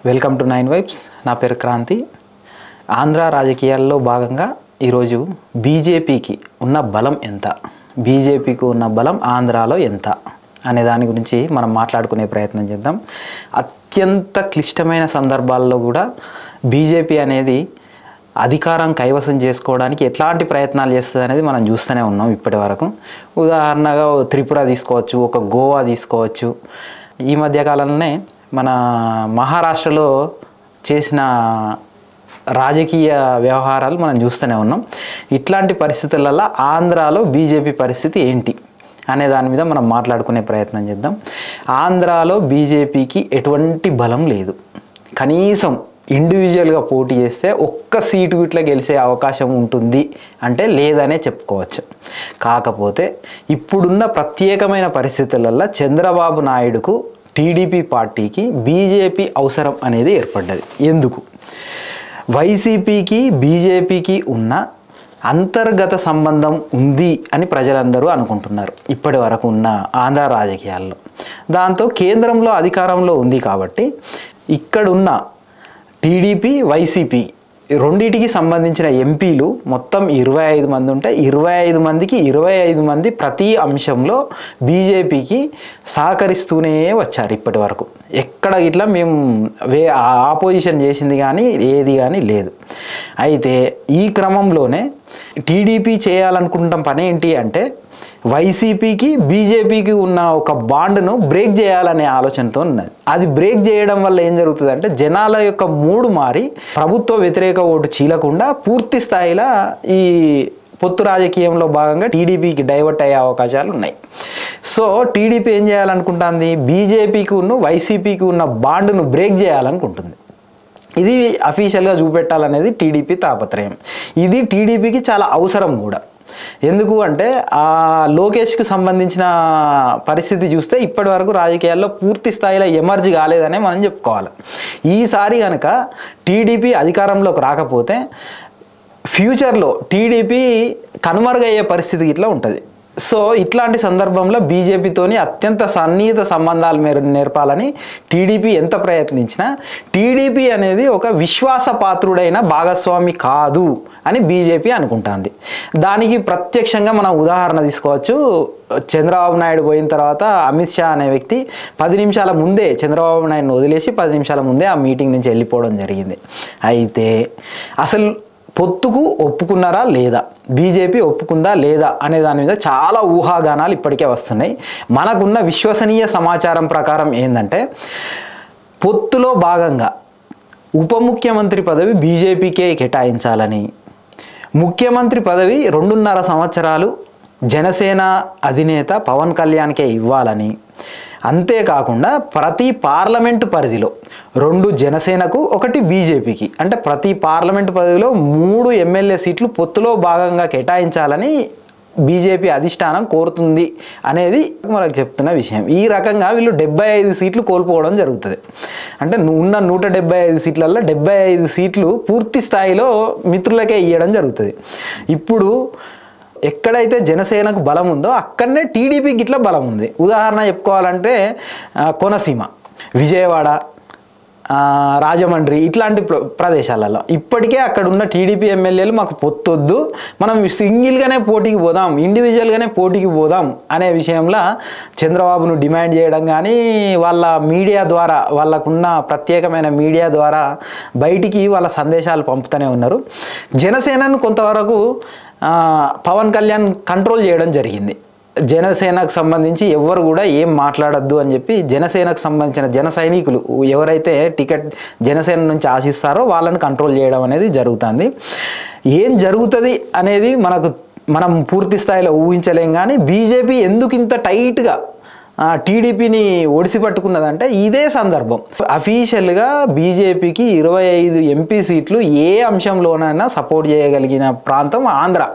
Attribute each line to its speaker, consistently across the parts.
Speaker 1: Welcome to 9 vibes. నా పేరు క్రాంతి. ఆంధ్ర రాజకీయాల్లో భాగంగా ఈరోజు బీజేపీకి ఉన్న బలం ఎంత, బీజేపీకి ఉన్న బలం ఆంధ్రాలో ఎంత అనే దాని గురించి మనం మాట్లాడుకునే ప్రయత్నం చేద్దాం. అత్యంత క్లిష్టమైన సందర్భాల్లో కూడా బీజేపీ అనేది అధికారం కైవసం చేసుకోవడానికి ఎట్లాంటి ప్రయత్నాలు చేస్తుంది అనేది మనం చూస్తూనే ఉన్నాం ఇప్పటి వరకు. ఉదాహరణగా త్రిపుర తీసుకోవచ్చు, ఒక గోవా తీసుకోవచ్చు. ఈ మధ్యకాలంలోనే మన మహారాష్ట్రలో చేసిన రాజకీయ వ్యవహారాలు మనం చూస్తూనే ఉన్నాం. ఇట్లాంటి పరిస్థితులలో ఆంధ్రాలో బీజేపీ పరిస్థితి ఏంటి అనే దాని మీద మనం మాట్లాడుకునే ప్రయత్నం చేద్దాం. ఆంధ్రాలో బీజేపీకి ఎటువంటి బలం లేదు. కనీసం ఇండివిజువల్గా పోటీ చేస్తే ఒక్క సీటు ఇట్లా గెలిచే అవకాశం ఉంటుంది అంటే లేదనే చెప్పుకోవచ్చు. కాకపోతే ఇప్పుడున్న ప్రత్యేకమైన పరిస్థితులలో చంద్రబాబు నాయుడుకు, టీడీపీ పార్టీకి బీజేపీ అవసరం అనేది ఏర్పడ్డది. ఎందుకు? వైసీపీకి బీజేపీకి ఉన్న అంతర్గత సంబంధం ఉంది అని ప్రజలందరూ అనుకుంటున్నారు ఇప్పటి వరకు ఉన్న ఆంధ్ర రాజకీయాల్లో. దాంతో కేంద్రంలో అధికారంలో ఉంది కాబట్టి ఇక్కడున్న టీడీపీ, వైసీపీ రెండింటికి సంబంధించిన ఎంపీలు మొత్తం 25 మంది ఉంటే 25 మందికి 25 మంది ప్రతి అంశంలో బీజేపీకి సహకరిస్తూనే వచ్చారు ఇప్పటి వరకు. ఎక్కడ ఇట్లా మేము ఆపోజిషన్ చేసింది కానీ ఏది కానీ లేదు. అయితే ఈ క్రమంలోనే టీడీపీ చేయాలనుకుంటాం పని ఏంటి అంటే వైసీపీకి బీజేపీకి ఉన్న ఒక బాండ్ను బ్రేక్ చేయాలనే ఆలోచనతో ఉన్నది. అది బ్రేక్ చేయడం వల్ల ఏం జరుగుతుంది అంటే జనాల యొక్క మూడు మారి ప్రభుత్వ వ్యతిరేక ఓటు చీలకుండా పూర్తి స్థాయిలో ఈ పొత్తు రాజకీయంలో భాగంగా టీడీపీకి డైవర్ట్ అయ్యే అవకాశాలు ఉన్నాయి. సో టీడీపీ ఏం చేయాలనుకుంటుంది? బీజేపీకి ఉన్న వైసీపీకి ఉన్న బాండ్ను బ్రేక్ చేయాలనుకుంటుంది. ఇది అఫీషియల్గా చూపెట్టాలనేది టీడీపీ తాపత్రయం. ఇది టీడీపీకి చాలా అవసరం కూడా. ఎందుకు అంటే లోకేష్కి సంబంధించిన పరిస్థితి చూస్తే ఇప్పటి వరకు రాజకీయాల్లో పూర్తి స్థాయిలో ఎమర్జ్ కాలేదనే మనం చెప్పుకోవాలి. ఈసారి కనుక టీడీపీ అధికారంలోకి రాకపోతే ఫ్యూచర్లో టీడీపీ కనుమరుగయ్యే పరిస్థితి ఇట్లా ఉంటుంది. సో ఇట్లాంటి సందర్భంలో బీజేపీతోని అత్యంత సన్నిహిత సంబంధాలు నేర్పాలని టీడీపీ ఎంత ప్రయత్నించినా టీడీపీ అనేది ఒక విశ్వాసపాత్రుడైన భాగస్వామి కాదు అని బీజేపీ అనుకుంటుంది. దానికి ప్రత్యక్షంగా మనం ఉదాహరణ తీసుకోవచ్చు. చంద్రబాబు నాయుడు పోయిన తర్వాత అమిత్ షా అనే వ్యక్తి 10 నిమిషాల ముందే చంద్రబాబు నాయుడుని వదిలేసి 10 నిమిషాల ముందే ఆ మీటింగ్ నుంచి వెళ్ళిపోవడం జరిగింది. అయితే అసలు పొత్తుకు ఒప్పుకున్నారా లేదా, బీజేపీ ఒప్పుకుందా లేదా అనే దాని మీద చాలా ఊహాగానాలు ఇప్పటికే వస్తున్నాయి. మనకున్న విశ్వసనీయ సమాచారం ప్రకారం ఏంటంటే పొత్తులో భాగంగా ఉప ముఖ్యమంత్రి పదవి బీజేపీకే కేటాయించాలని, ముఖ్యమంత్రి పదవి 2.5 సంవత్సరాలు జనసేన అధినేత పవన్ కళ్యాణ్కే ఇవ్వాలని, అంతేకాకుండా ప్రతి పార్లమెంటు పరిధిలో 2 జనసేనకు 1 బీజేపీకి, అంటే ప్రతి పార్లమెంటు పరిధిలో 3 ఎమ్మెల్యే సీట్లు పొత్తులో భాగంగా కేటాయించాలని బీజేపీ అధిష్టానం కోరుతుంది అనేది మనకు చెప్తున్న విషయం. ఈ రకంగా వీళ్ళు 75 సీట్లు కోల్పోవడం జరుగుతుంది. అంటే ఉన్న 175 సీట్లలో 75 సీట్లు పూర్తి స్థాయిలో మిత్రులకే ఇవ్వడం జరుగుతుంది. ఇప్పుడు ఎక్కడైతే జనసేనకు బలం ఉందో అక్కడనే టీడీపీకి ఇట్లా బలం ఉంది. ఉదాహరణ చెప్పుకోవాలంటే కోనసీమ, విజయవాడ, రాజమండ్రి ఇట్లాంటి ప్రదేశాలలో ఇప్పటికే అక్కడ ఉన్న టీడీపీ ఎమ్మెల్యేలు మాకు పొత్తొద్దు, మనం సింగిల్గానే పోటీకి పోదాం, ఇండివిజువల్గానే పోటీకి పోదాం అనే విషయంలో చంద్రబాబును డిమాండ్ చేయడం కానీ వాళ్ళ మీడియా ద్వారా, వాళ్ళకున్న ప్రత్యేకమైన మీడియా ద్వారా బయటికి వాళ్ళ సందేశాలు పంపుతూనే ఉన్నారు. జనసేనను కొంతవరకు పవన్ కళ్యాణ్ కంట్రోల్ చేయడం జరిగింది. జనసేనకు సంబంధించి ఎవరు కూడా ఏం మాట్లాడద్దు అని చెప్పి జనసేనకు సంబంధించిన జన సైనికులు ఎవరైతే టికెట్ జనసేన నుంచి ఆశిస్తారో వాళ్ళని కంట్రోల్ చేయడం అనేది జరుగుతుంది. ఏం జరుగుతుంది అనేది మనం పూర్తి స్థాయిలో ఊహించలేం. కానీ బీజేపీ ఎందుకు ఇంత టైట్గా టీడీపీని ఒడిసి పట్టుకున్నదంటే ఇదే సందర్భం. అఫీషియల్గా బీజేపీకి 25 ఎంపీ సీట్లు ఏ అంశంలోనైనా సపోర్ట్ చేయగలిగిన ప్రాంతం ఆంధ్ర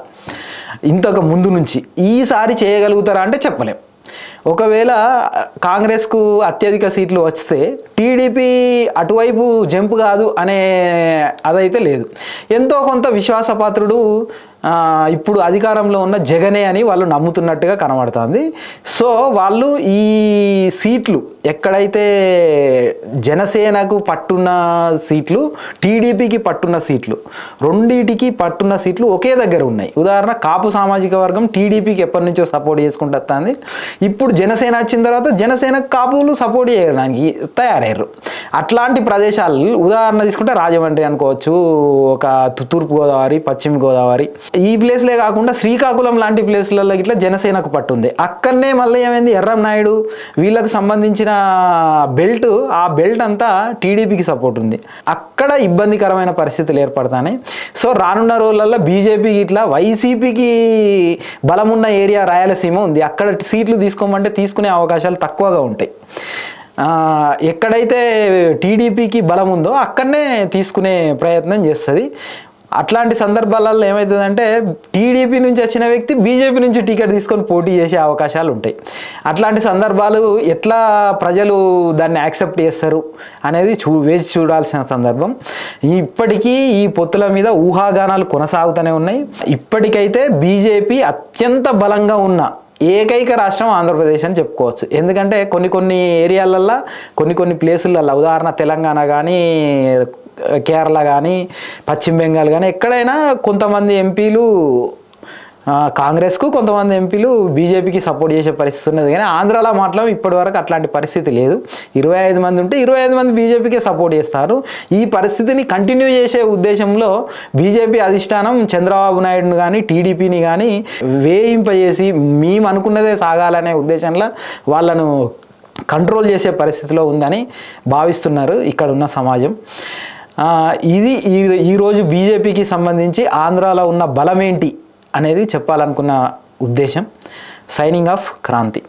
Speaker 1: ఇంతకు ముందు నుంచి. ఈసారి చేయగలుగుతారా అంటే చెప్పలేం. ఒకవేళ కాంగ్రెస్కు అత్యధిక సీట్లు వస్తే టీడీపీ అటువైపు జంప్ కాదు అనే అదైతే లేదు. ఎంతో కొంత విశ్వాసపాత్రుడు ఇప్పుడు అధికారంలో ఉన్న జగనే అని వాళ్ళు నమ్ముతున్నట్టుగా కనబడుతుంది. సో వాళ్ళు ఈ సీట్లు ఎక్కడైతే జనసేనకు పట్టున్న సీట్లు, టీడీపీకి పట్టున్న సీట్లు, రెండింటికి పట్టున్న సీట్లు ఒకే దగ్గర ఉన్నాయి. ఉదాహరణ కాపు సామాజిక వర్గం టీడీపీకి ఎప్పటి నుంచో సపోర్ట్ చేసుకుంటూ వస్తుంది. ఇప్పుడు జనసేన వచ్చిన తర్వాత జనసేనకు కాపులు సపోర్ట్ చేయడానికి తయారయ్యారు. అట్లాంటి ప్రదేశాలు ఉదాహరణ తీసుకుంటే రాజమండ్రి అనుకోవచ్చు, ఒక తూర్పుగోదావరి, పశ్చిమ గోదావరి, ఈ ప్లేస్లే కాకుండా శ్రీకాకుళం లాంటి ప్లేస్లలో ఇట్లా జనసేనకు పట్టుంది. అక్కడనే మళ్ళీ ఏమైంది, ఎర్రంనాయుడు వీళ్ళకు సంబంధించిన బెల్ట్, ఆ బెల్ట్ అంతా టీడీపీకి సపోర్ట్ ఉంది. అక్కడ ఇబ్బందికరమైన పరిస్థితులు ఏర్పడతాయి. సో రానున్న రోజులలో బీజేపీకి ఇట్లా వైసీపీకి బలమున్న ఏరియా రాయలసీమ ఉంది, అక్కడ సీట్లు తీసుకోమంటే తీసుకునే అవకాశాలు తక్కువగా ఉంటాయి. ఎక్కడైతే టీడీపీకి బలం ఉందో అక్కడనే తీసుకునే ప్రయత్నం చేస్తుంది. అట్లాంటి సందర్భాలలో ఏమవుతుందంటే టీడీపీ నుంచి వచ్చిన వ్యక్తి బీజేపీ నుంచి టికెట్ తీసుకొని పోటీ చేసే అవకాశాలు ఉంటాయి. అట్లాంటి సందర్భాలు ఎట్లా ప్రజలు దాన్ని యాక్సెప్ట్ చేస్తారు అనేది వేసి చూడాల్సిన సందర్భం. ఇప్పటికీ ఈ పొత్తుల మీద ఊహాగానాలు కొనసాగుతూనే ఉన్నాయి. ఇప్పటికైతే బీజేపీ అత్యంత బలంగా ఉన్న ఏకైక రాష్ట్రం ఆంధ్రప్రదేశ్ అని చెప్పుకోవచ్చు. ఎందుకంటే కొన్ని ఏరియాలల్లో కొన్ని ప్లేసులలో, ఉదాహరణ తెలంగాణ కానీ, కేరళ కానీ, పశ్చిమ బెంగాల్ కానీ, ఎక్కడైనా కొంతమంది ఎంపీలు కాంగ్రెస్కు, కొంతమంది ఎంపీలు బీజేపీకి సపోర్ట్ చేసే పరిస్థితి ఉన్నది. కానీ ఆంధ్రాలో మాత్రం ఇప్పటి వరకు అట్లాంటి పరిస్థితి లేదు. 25 మంది ఉంటే 25 మంది బీజేపీకే సపోర్ట్ చేస్తారు. ఈ పరిస్థితిని కంటిన్యూ చేసే ఉద్దేశంలో బీజేపీ అధిష్టానం చంద్రబాబు నాయుడుని కానీ టీడీపీని కానీ వేయింపజేసి మేము అనుకున్నదే సాగాలనే ఉద్దేశంలో వాళ్ళను కంట్రోల్ చేసే పరిస్థితిలో ఉందని భావిస్తున్నారు ఇక్కడ ఉన్న సమాజం. ఇది ఈరోజు బీజేపీకి సంబంధించి ఆంధ్రాలో ఉన్న బలం ఏంటి అనేది చెప్పాలనుకున్న ఉద్దేశం. Signing off Kranti.